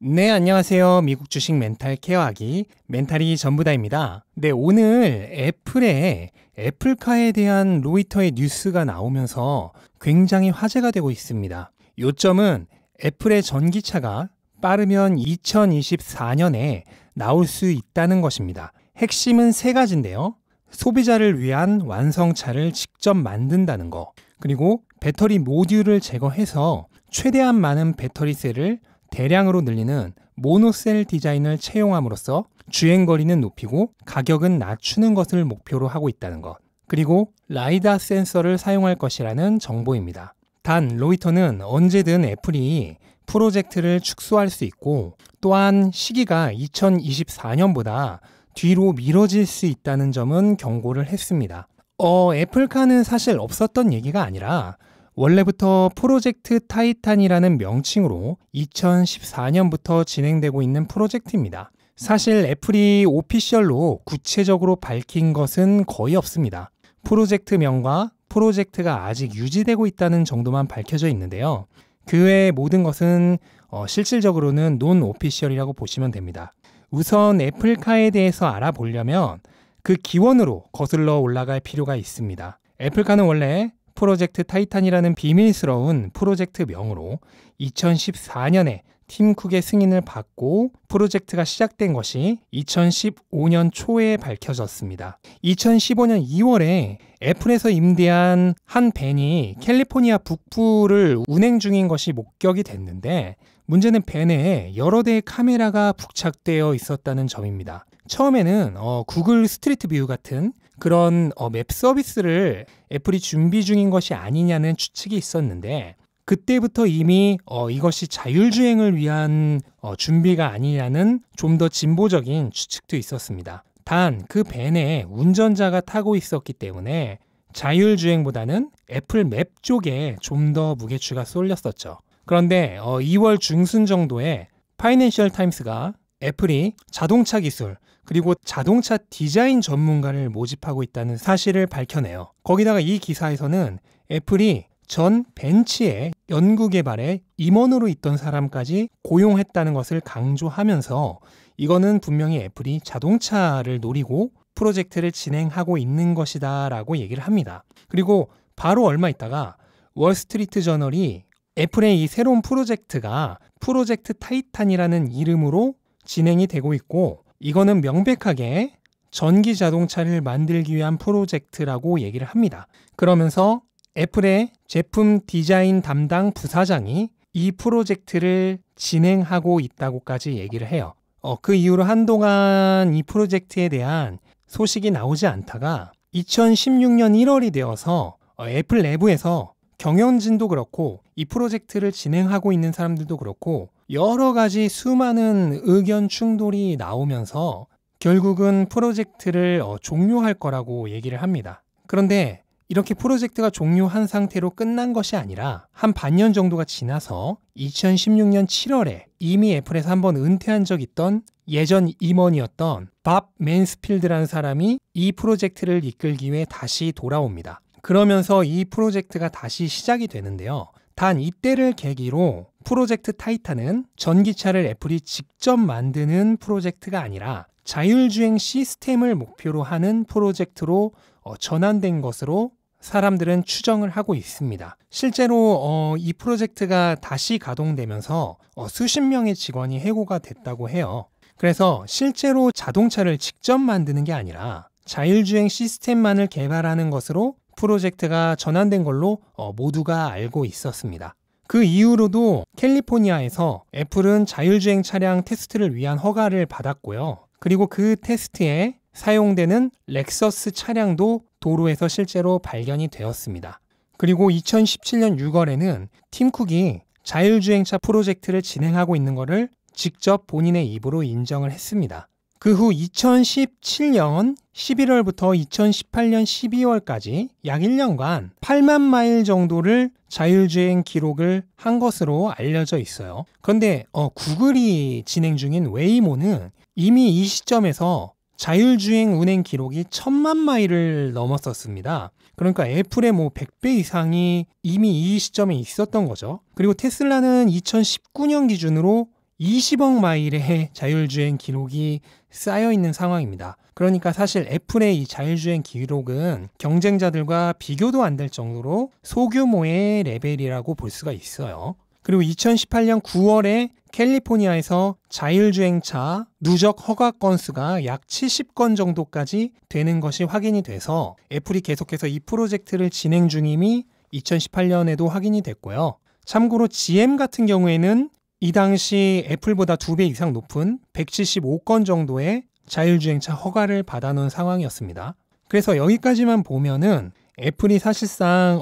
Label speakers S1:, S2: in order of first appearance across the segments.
S1: 네, 안녕하세요. 미국 주식 멘탈 케어하기 멘탈이 전부다입니다. 네, 오늘 애플의 애플카에 대한 로이터의 뉴스가 나오면서 굉장히 화제가 되고 있습니다. 요점은 애플의 전기차가 빠르면 2024년에 나올 수 있다는 것입니다. 핵심은 세 가지인데요. 소비자를 위한 완성차를 직접 만든다는 거, 그리고 배터리 모듈을 제거해서 최대한 많은 배터리셀을 대량으로 늘리는 모노셀 디자인을 채용함으로써 주행거리는 높이고 가격은 낮추는 것을 목표로 하고 있다는 것, 그리고 라이다 센서를 사용할 것이라는 정보입니다. 단 로이터는 언제든 애플이 프로젝트를 축소할 수 있고 또한 시기가 2024년보다 뒤로 미뤄질 수 있다는 점은 경고를 했습니다. 애플카는 사실 없었던 얘기가 아니라 원래부터 프로젝트 타이탄이라는 명칭으로 2014년부터 진행되고 있는 프로젝트입니다. 사실 애플이 오피셜로 구체적으로 밝힌 것은 거의 없습니다. 프로젝트명과 프로젝트가 아직 유지되고 있다는 정도만 밝혀져 있는데요. 그 외의 모든 것은 실질적으로는 논 오피셜이라고 보시면 됩니다. 우선 애플카에 대해서 알아보려면 그 기원으로 거슬러 올라갈 필요가 있습니다. 애플카는 원래 프로젝트 타이탄이라는 비밀스러운 프로젝트 명으로 2014년에 팀 쿡의 승인을 받고 프로젝트가 시작된 것이 2015년 초에 밝혀졌습니다. 2015년 2월에 애플에서 임대한 한 밴이 캘리포니아 북부를 운행 중인 것이 목격이 됐는데 문제는 밴에 여러 대의 카메라가 부착되어 있었다는 점입니다. 처음에는 구글 스트리트 뷰 같은 그런 맵 서비스를 애플이 준비 중인 것이 아니냐는 추측이 있었는데 그때부터 이미 이것이 자율주행을 위한 준비가 아니냐는 좀 더 진보적인 추측도 있었습니다. 단 그 밴에 운전자가 타고 있었기 때문에 자율주행보다는 애플 맵 쪽에 좀 더 무게추가 쏠렸었죠. 그런데 2월 중순 정도에 파이낸셜 타임스가 애플이 자동차 기술 그리고 자동차 디자인 전문가를 모집하고 있다는 사실을 밝혀내요. 거기다가 이 기사에서는 애플이 전 벤츠의 연구개발에 임원으로 있던 사람까지 고용했다는 것을 강조하면서 이거는 분명히 애플이 자동차를 노리고 프로젝트를 진행하고 있는 것이다 라고 얘기를 합니다. 그리고 바로 얼마 있다가 월스트리트 저널이 애플의 이 새로운 프로젝트가 프로젝트 타이탄이라는 이름으로 진행이 되고 있고 이거는 명백하게 전기 자동차를 만들기 위한 프로젝트라고 얘기를 합니다. 그러면서 애플의 제품 디자인 담당 부사장이 이 프로젝트를 진행하고 있다고까지 얘기를 해요. 그 이후로 한동안 이 프로젝트에 대한 소식이 나오지 않다가 2016년 1월이 되어서 애플 내부에서 경영진도 그렇고 이 프로젝트를 진행하고 있는 사람들도 그렇고 여러 가지 수많은 의견 충돌이 나오면서 결국은 프로젝트를 종료할 거라고 얘기를 합니다. 그런데 이렇게 프로젝트가 종료한 상태로 끝난 것이 아니라 한 반년 정도가 지나서 2016년 7월에 이미 애플에서 한번 은퇴한 적 있던 예전 임원이었던 밥 맨스필드라는 사람이 이 프로젝트를 이끌기 위해 다시 돌아옵니다. 그러면서 이 프로젝트가 다시 시작이 되는데요. 단 이때를 계기로 프로젝트 타이탄은 전기차를 애플이 직접 만드는 프로젝트가 아니라 자율주행 시스템을 목표로 하는 프로젝트로 전환된 것으로 사람들은 추정을 하고 있습니다. 실제로 이 프로젝트가 다시 가동되면서 수십 명의 직원이 해고가 됐다고 해요. 그래서 실제로 자동차를 직접 만드는 게 아니라 자율주행 시스템만을 개발하는 것으로 프로젝트가 전환된 걸로 모두가 알고 있었습니다. 그 이후로도 캘리포니아에서 애플은 자율주행 차량 테스트를 위한 허가를 받았고요. 그리고 그 테스트에 사용되는 렉서스 차량도 도로에서 실제로 발견이 되었습니다. 그리고 2017년 6월에는 팀 쿡이 자율주행차 프로젝트를 진행하고 있는 것을 직접 본인의 입으로 인정을 했습니다. 그 후 2017년 11월부터 2018년 12월까지 약 1년간 8만 마일 정도를 자율주행 기록을 한 것으로 알려져 있어요. 그런데 구글이 진행 중인 웨이모는 이미 이 시점에서 자율주행 운행 기록이 1000만 마일을 넘었었습니다. 그러니까 애플의 100배 이상이 이미 이 시점에 있었던 거죠. 그리고 테슬라는 2019년 기준으로 20억 마일의 자율주행 기록이 쌓여 있는 상황입니다. 그러니까 사실 애플의 이 자율주행 기록은 경쟁자들과 비교도 안 될 정도로 소규모의 레벨이라고 볼 수가 있어요. 그리고 2018년 9월에 캘리포니아에서 자율주행차 누적 허가 건수가 약 70건 정도까지 되는 것이 확인이 돼서 애플이 계속해서 이 프로젝트를 진행 중임이 2018년에도 확인이 됐고요. 참고로 GM 같은 경우에는 이 당시 애플보다 2배 이상 높은 175건 정도의 자율주행차 허가를 받아놓은 상황이었습니다. 그래서 여기까지만 보면은 애플이 사실상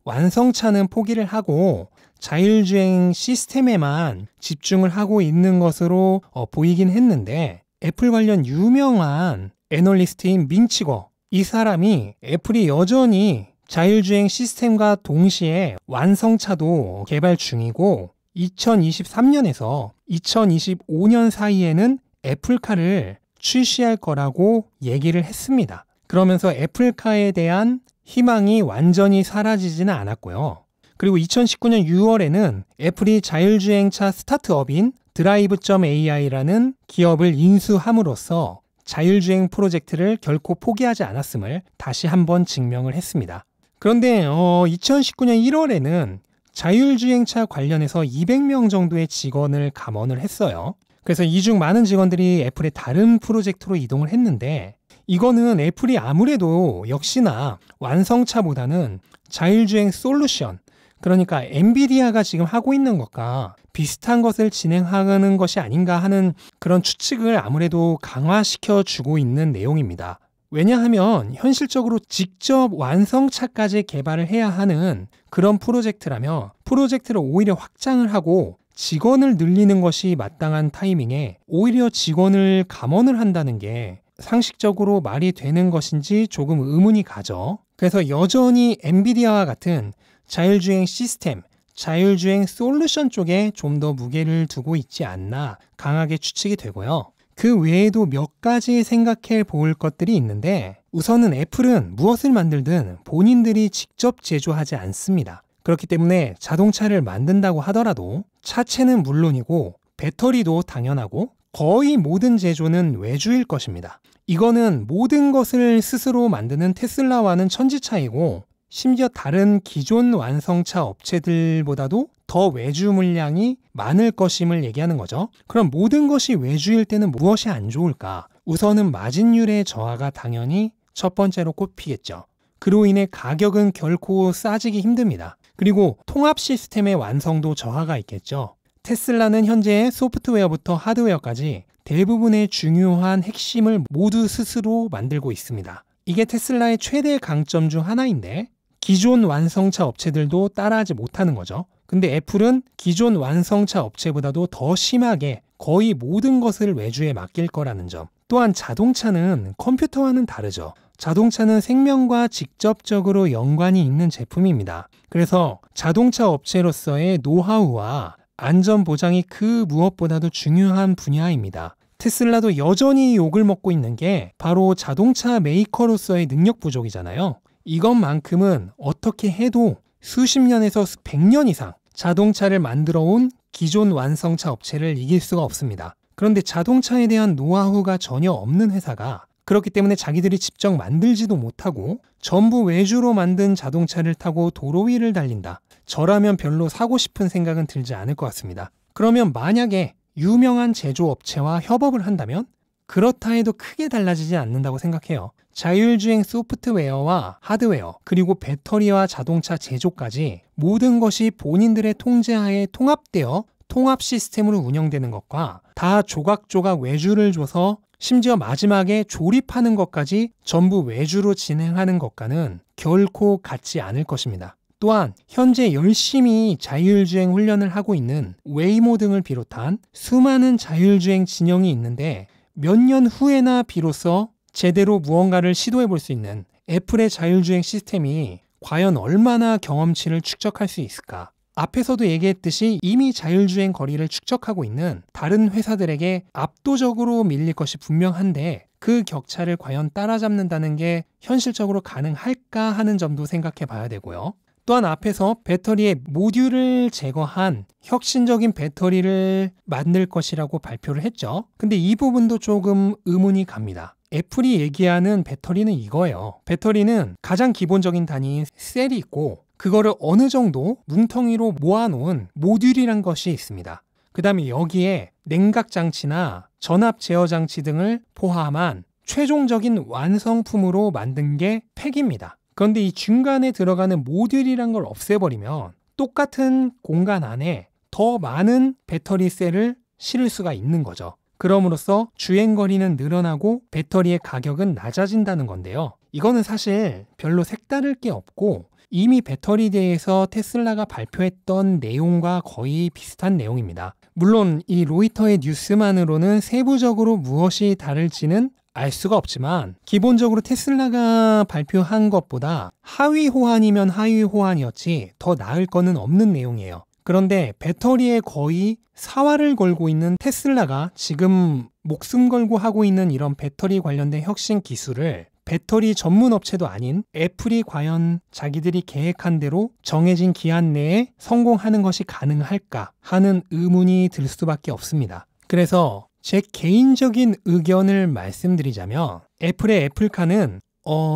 S1: 완성차는 포기를 하고 자율주행 시스템에만 집중을 하고 있는 것으로 보이긴 했는데, 애플 관련 유명한 애널리스트인 민치거, 이 사람이 애플이 여전히 자율주행 시스템과 동시에 완성차도 개발 중이고 2023년에서 2025년 사이에는 애플카를 출시할 거라고 얘기를 했습니다. 그러면서 애플카에 대한 희망이 완전히 사라지지는 않았고요. 그리고 2019년 6월에는 애플이 자율주행차 스타트업인 드라이브.ai라는 기업을 인수함으로써 자율주행 프로젝트를 결코 포기하지 않았음을 다시 한번 증명을 했습니다. 그런데 2019년 1월에는 자율주행차 관련해서 200명 정도의 직원을 감원을 했어요. 그래서 이 중 많은 직원들이 애플의 다른 프로젝트로 이동을 했는데, 이거는 애플이 아무래도 역시나 완성차보다는 자율주행 솔루션, 그러니까 엔비디아가 지금 하고 있는 것과 비슷한 것을 진행하는 것이 아닌가 하는 그런 추측을 아무래도 강화시켜주고 있는 내용입니다. 왜냐하면 현실적으로 직접 완성차까지 개발을 해야 하는 그런 프로젝트라면 프로젝트를 오히려 확장을 하고 직원을 늘리는 것이 마땅한 타이밍에 오히려 직원을 감원을 한다는 게 상식적으로 말이 되는 것인지 조금 의문이 가죠. 그래서 여전히 엔비디아와 같은 자율주행 시스템, 자율주행 솔루션 쪽에 좀 더 무게를 두고 있지 않나 강하게 추측이 되고요. 그 외에도 몇 가지 생각해 볼 것들이 있는데, 우선은 애플은 무엇을 만들든 본인들이 직접 제조하지 않습니다. 그렇기 때문에 자동차를 만든다고 하더라도 차체는 물론이고 배터리도 당연하고 거의 모든 제조는 외주일 것입니다. 이거는 모든 것을 스스로 만드는 테슬라와는 천지차이고, 심지어 다른 기존 완성차 업체들보다도 더 외주 물량이 많을 것임을 얘기하는 거죠. 그럼 모든 것이 외주일 때는 무엇이 안 좋을까? 우선은 마진율의 저하가 당연히 첫 번째로 꼽히겠죠. 그로 인해 가격은 결코 싸지기 힘듭니다. 그리고 통합 시스템의 완성도 저하가 있겠죠. 테슬라는 현재 소프트웨어부터 하드웨어까지 대부분의 중요한 핵심을 모두 스스로 만들고 있습니다. 이게 테슬라의 최대 강점 중 하나인데, 기존 완성차 업체들도 따라하지 못하는 거죠. 근데 애플은 기존 완성차 업체보다도 더 심하게 거의 모든 것을 외주에 맡길 거라는 점. 또한 자동차는 컴퓨터와는 다르죠. 자동차는 생명과 직접적으로 연관이 있는 제품입니다. 그래서 자동차 업체로서의 노하우와 안전 보장이 그 무엇보다도 중요한 분야입니다. 테슬라도 여전히 욕을 먹고 있는 게 바로 자동차 메이커로서의 능력 부족이잖아요. 이것만큼은 어떻게 해도 수십 년에서 100년 이상 자동차를 만들어 온 기존 완성차 업체를 이길 수가 없습니다. 그런데 자동차에 대한 노하우가 전혀 없는 회사가 그렇기 때문에 자기들이 직접 만들지도 못하고 전부 외주로 만든 자동차를 타고 도로 위를 달린다. 저라면 별로 사고 싶은 생각은 들지 않을 것 같습니다. 그러면 만약에 유명한 제조업체와 협업을 한다면 그렇다 해도 크게 달라지지 않는다고 생각해요. 자율주행 소프트웨어와 하드웨어, 그리고 배터리와 자동차 제조까지 모든 것이 본인들의 통제하에 통합되어 통합 시스템으로 운영되는 것과 다 조각조각 외주를 줘서 심지어 마지막에 조립하는 것까지 전부 외주로 진행하는 것과는 결코 같지 않을 것입니다. 또한 현재 열심히 자율주행 훈련을 하고 있는 웨이모 등을 비롯한 수많은 자율주행 진영이 있는데 몇 년 후에나 비로소 제대로 무언가를 시도해 볼 수 있는 애플의 자율주행 시스템이 과연 얼마나 경험치를 축적할 수 있을까? 앞에서도 얘기했듯이 이미 자율주행 거리를 축적하고 있는 다른 회사들에게 압도적으로 밀릴 것이 분명한데 그 격차를 과연 따라잡는다는 게 현실적으로 가능할까 하는 점도 생각해 봐야 되고요. 또한 앞에서 배터리의 모듈을 제거한 혁신적인 배터리를 만들 것이라고 발표를 했죠. 근데 이 부분도 조금 의문이 갑니다. 애플이 얘기하는 배터리는 이거예요. 배터리는 가장 기본적인 단위인 셀이 있고 그거를 어느 정도 뭉텅이로 모아놓은 모듈이란 것이 있습니다. 그 다음에 여기에 냉각 장치나 전압 제어 장치 등을 포함한 최종적인 완성품으로 만든 게 팩입니다. 그런데 이 중간에 들어가는 모듈이란 걸 없애버리면 똑같은 공간 안에 더 많은 배터리 셀을 실을 수가 있는 거죠. 그럼으로써 주행거리는 늘어나고 배터리의 가격은 낮아진다는 건데요. 이거는 사실 별로 색다를 게 없고 이미 배터리대에서 테슬라가 발표했던 내용과 거의 비슷한 내용입니다. 물론 이 로이터의 뉴스만으로는 세부적으로 무엇이 다를지는 알 수가 없지만 기본적으로 테슬라가 발표한 것보다 하위 호환이면 하위 호환이었지 더 나을 거는 없는 내용이에요. 그런데 배터리에 거의 사활을 걸고 있는 테슬라가 지금 목숨 걸고 하고 있는 이런 배터리 관련된 혁신 기술을 배터리 전문 업체도 아닌 애플이 과연 자기들이 계획한 대로 정해진 기한 내에 성공하는 것이 가능할까 하는 의문이 들 수밖에 없습니다. 그래서 제 개인적인 의견을 말씀드리자면 애플의 애플카는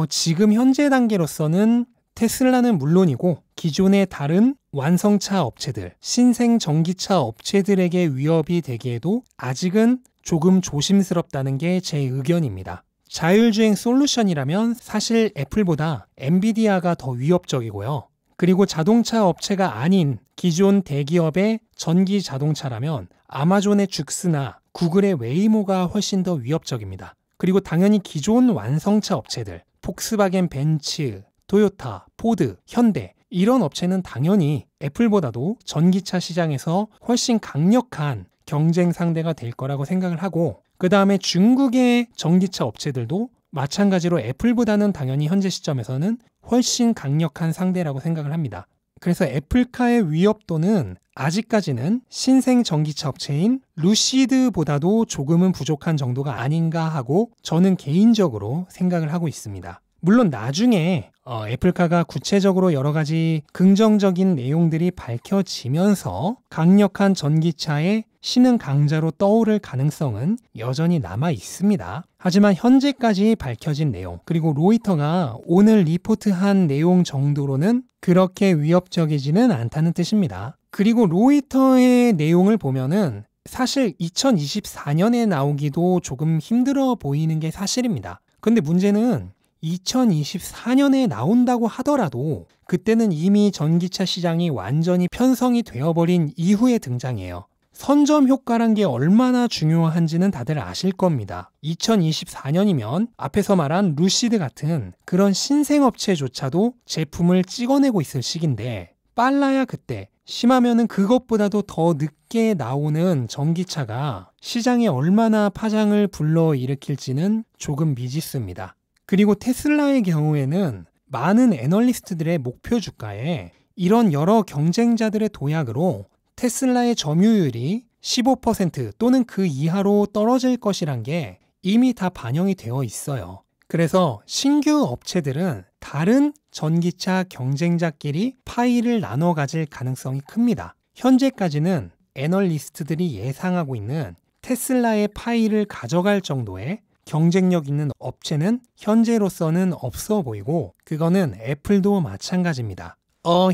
S1: 지금 현재 단계로서는 테슬라는 물론이고 기존의 다른 완성차 업체들, 신생 전기차 업체들에게 위협이 되기에도 아직은 조금 조심스럽다는 게 제 의견입니다. 자율주행 솔루션이라면 사실 애플보다 엔비디아가 더 위협적이고요. 그리고 자동차 업체가 아닌 기존 대기업의 전기 자동차라면 아마존의 죽스나 구글의 웨이모가 훨씬 더 위협적입니다. 그리고 당연히 기존 완성차 업체들, 폭스바겐 벤츠, 토요타, 포드, 현대 이런 업체는 당연히 애플보다도 전기차 시장에서 훨씬 강력한 경쟁 상대가 될 거라고 생각을 하고 그 다음에 중국의 전기차 업체들도 마찬가지로 애플보다는 당연히 현재 시점에서는 훨씬 강력한 상대라고 생각을 합니다. 그래서 애플카의 위협도는 아직까지는 신생 전기차 업체인 루시드보다도 조금은 부족한 정도가 아닌가 하고 저는 개인적으로 생각을 하고 있습니다. 물론 나중에 애플카가 구체적으로 여러 가지 긍정적인 내용들이 밝혀지면서 강력한 전기차의 신흥 강자로 떠오를 가능성은 여전히 남아 있습니다. 하지만 현재까지 밝혀진 내용, 그리고 로이터가 오늘 리포트한 내용 정도로는 그렇게 위협적이지는 않다는 뜻입니다. 그리고 로이터의 내용을 보면은 사실 2024년에 나오기도 조금 힘들어 보이는 게 사실입니다. 근데 문제는 2024년에 나온다고 하더라도 그때는 이미 전기차 시장이 완전히 편성이 되어버린 이후의 등장이에요. 선점 효과란 게 얼마나 중요한지는 다들 아실 겁니다. 2024년이면 앞에서 말한 루시드 같은 그런 신생업체조차도 제품을 찍어내고 있을 시기인데 빨라야 그때, 심하면은 그것보다도 더 늦게 나오는 전기차가 시장에 얼마나 파장을 불러일으킬지는 조금 미지수입니다. 그리고 테슬라의 경우에는 많은 애널리스트들의 목표 주가에 이런 여러 경쟁자들의 도약으로 테슬라의 점유율이 15% 또는 그 이하로 떨어질 것이란 게 이미 다 반영이 되어 있어요. 그래서 신규 업체들은 다른 전기차 경쟁자끼리 파이를 나눠 가질 가능성이 큽니다. 현재까지는 애널리스트들이 예상하고 있는 테슬라의 파이를 가져갈 정도의 경쟁력 있는 업체는 현재로서는 없어 보이고 그거는 애플도 마찬가지입니다.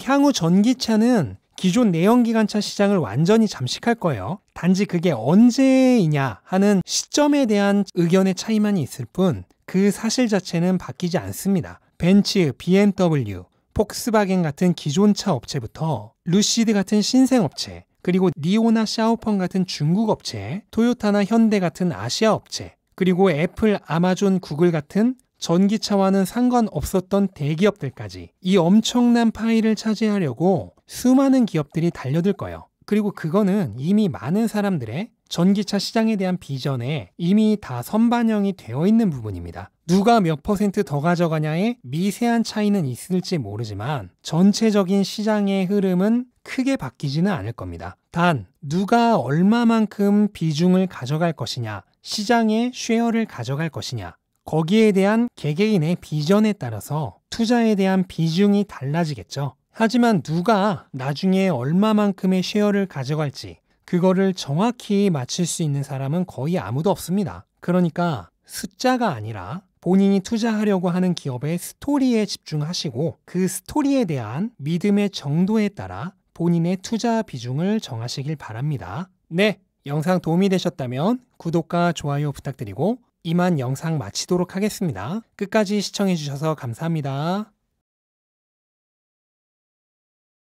S1: 향후 전기차는 기존 내연기관차 시장을 완전히 잠식할 거예요. 단지 그게 언제이냐 하는 시점에 대한 의견의 차이만 있을 뿐 그 사실 자체는 바뀌지 않습니다. 벤츠, BMW, 폭스바겐 같은 기존차 업체부터 루시드 같은 신생업체, 그리고 니오나 샤오펑 같은 중국 업체, 토요타나 현대 같은 아시아 업체, 그리고 애플, 아마존, 구글 같은 전기차와는 상관없었던 대기업들까지 이 엄청난 파이를 차지하려고 수많은 기업들이 달려들 거예요. 그리고 그거는 이미 많은 사람들의 전기차 시장에 대한 비전에 이미 다 선반영이 되어 있는 부분입니다. 누가 몇 % 더 가져가냐에 미세한 차이는 있을지 모르지만 전체적인 시장의 흐름은 크게 바뀌지는 않을 겁니다. 단 누가 얼마만큼 비중을 가져갈 것이냐, 시장의 쉐어를 가져갈 것이냐, 거기에 대한 개개인의 비전에 따라서 투자에 대한 비중이 달라지겠죠. 하지만 누가 나중에 얼마만큼의 쉐어를 가져갈지 그거를 정확히 맞힐 수 있는 사람은 거의 아무도 없습니다. 그러니까 숫자가 아니라 본인이 투자하려고 하는 기업의 스토리에 집중하시고 그 스토리에 대한 믿음의 정도에 따라 본인의 투자 비중을 정하시길 바랍니다. 네, 영상 도움이 되셨다면 구독과 좋아요 부탁드리고 이만 영상 마치도록 하겠습니다. 끝까지 시청해주셔서 감사합니다.